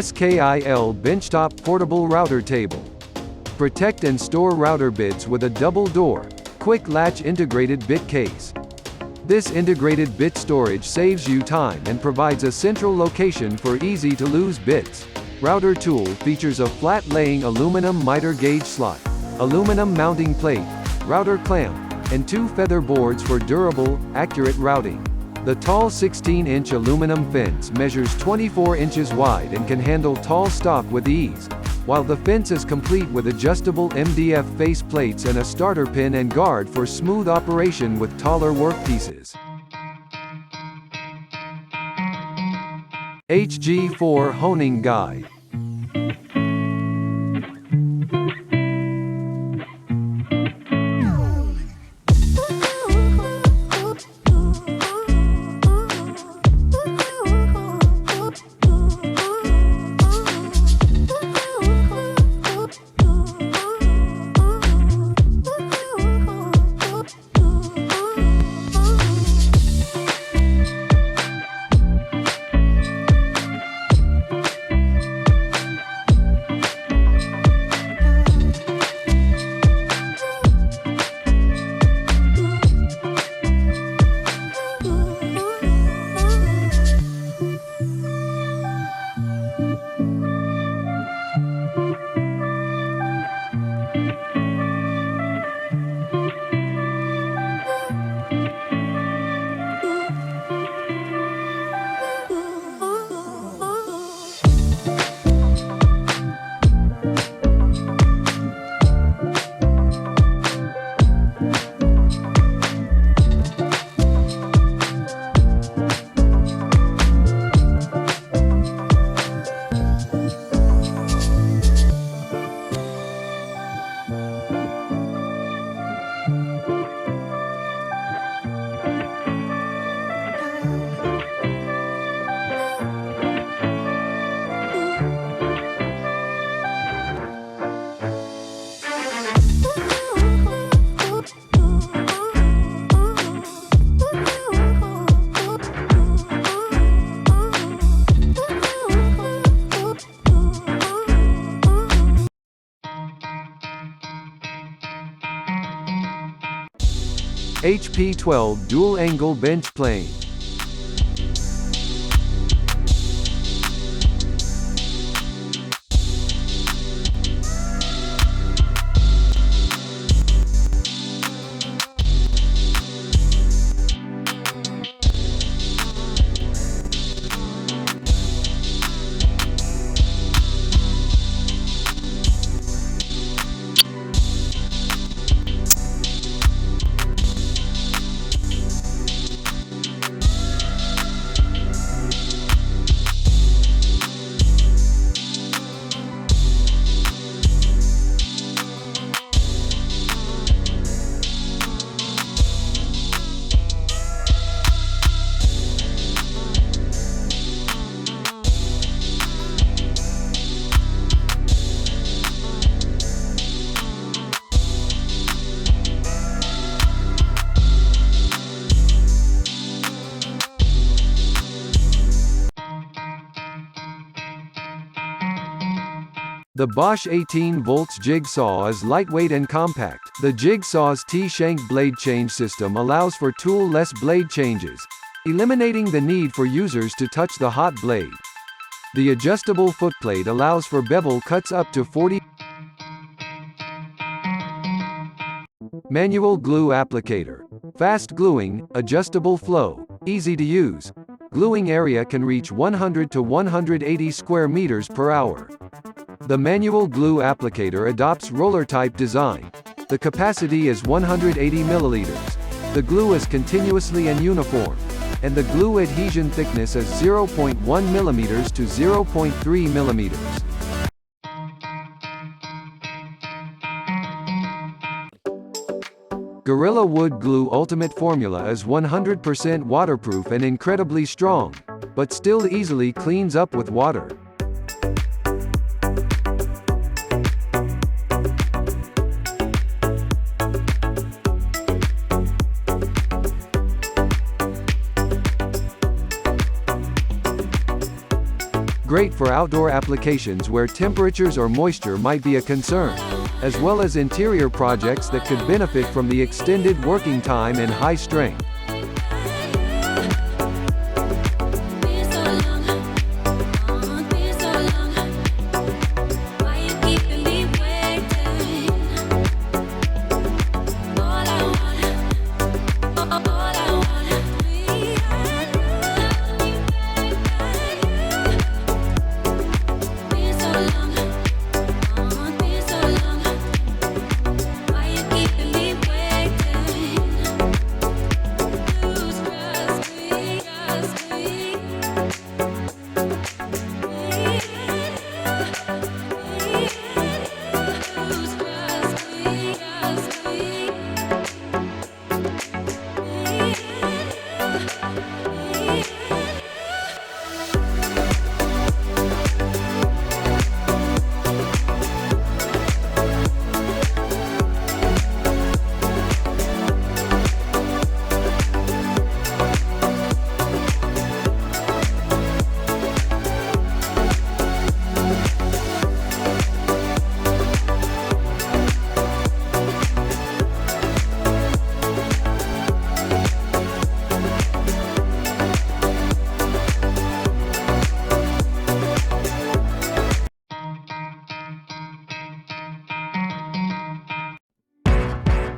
SKIL Benchtop Portable Router Table. Protect and store router bits with a double door, quick latch integrated bit case. This integrated bit storage saves you time and provides a central location for easy to lose bits. Router tool features a flat laying aluminum miter gauge slot, aluminum mounting plate, router clamp, and 2 feather boards for durable, accurate routing. The tall 16-inch aluminum fence measures 24 inches wide and can handle tall stock with ease, while the fence is complete with adjustable MDF face plates and a starter pin and guard for smooth operation with taller workpieces. HG4 Honing Guy. HP12 Dual Angle Bench Plane. The Bosch 18 volts Jigsaw is lightweight and compact. The Jigsaw's T-shank blade change system allows for tool-less blade changes, eliminating the need for users to touch the hot blade. The adjustable footplate allows for bevel cuts up to 40. Manual glue applicator. Fast gluing, adjustable flow, easy to use. Gluing area can reach 100 to 180 square meters per hour. The manual glue applicator adopts roller-type design. The capacity is 180 milliliters. The glue is continuously and uniform, and the glue adhesion thickness is 0.1 millimeters to 0.3 millimeters. Gorilla Wood Glue Ultimate Formula is 100% waterproof and incredibly strong, but still easily cleans up with water. great for outdoor applications where temperatures or moisture might be a concern, as well as interior projects that could benefit from the extended working time and high strength.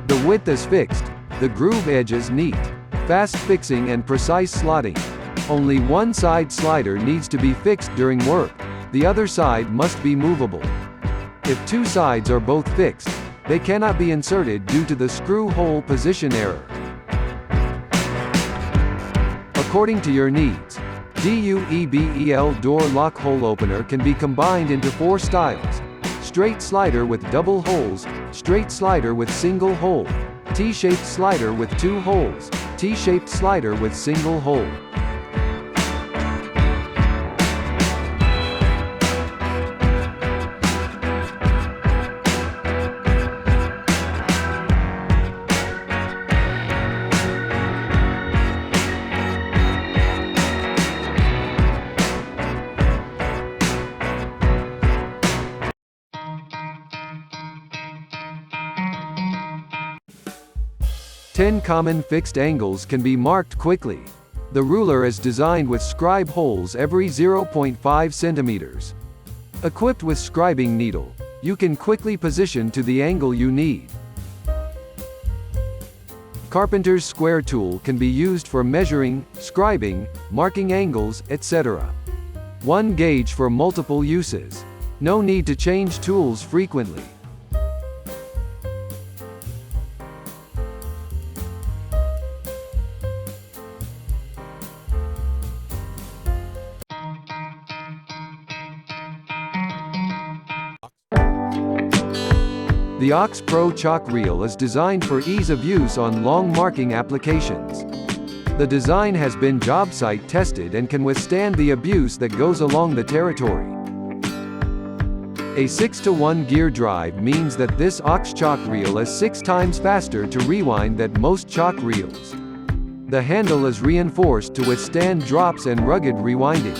The width is fixed, the groove edge is neat. Fast fixing and precise slotting. Only one side slider needs to be fixed during work, the other side must be movable. If two sides are both fixed, they cannot be inserted due to the screw hole position error. According to your needs, DUEBEL door lock hole opener can be combined into 4 styles: straight slider with double holes, straight slider with single hole, T-shaped slider with 2 holes, T-shaped slider with single hole. Ten common fixed angles can be marked quickly. The ruler is designed with scribe holes every 0.5 centimeters. Equipped with scribing needle, you can quickly position to the angle you need. Carpenter's square tool can be used for measuring, scribing, marking angles, etc. One gauge for multiple uses. No need to change tools frequently. The Ox Pro chalk reel is designed for ease of use on long marking applications. The design has been job site tested and can withstand the abuse that goes along the territory. A 6-to-1 gear drive means that this Ox chalk reel is 6 times faster to rewind than most chalk reels. The handle is reinforced to withstand drops and rugged rewinding.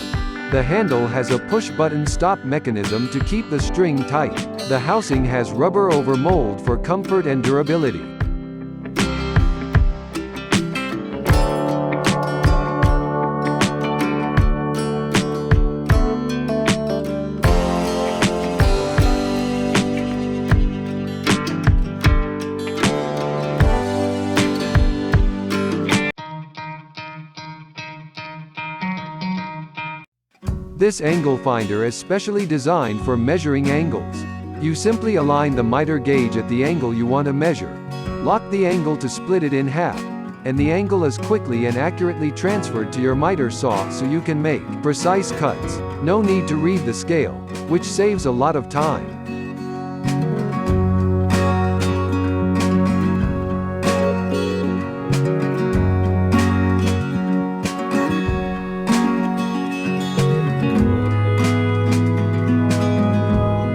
The handle has a push-button stop mechanism to keep the string tight. The housing has rubber over mold for comfort and durability. This angle finder is specially designed for measuring angles. You simply align the miter gauge at the angle you want to measure. Lock the angle to split it in half, and the angle is quickly and accurately transferred to your miter saw so you can make precise cuts. No need to read the scale, which saves a lot of time.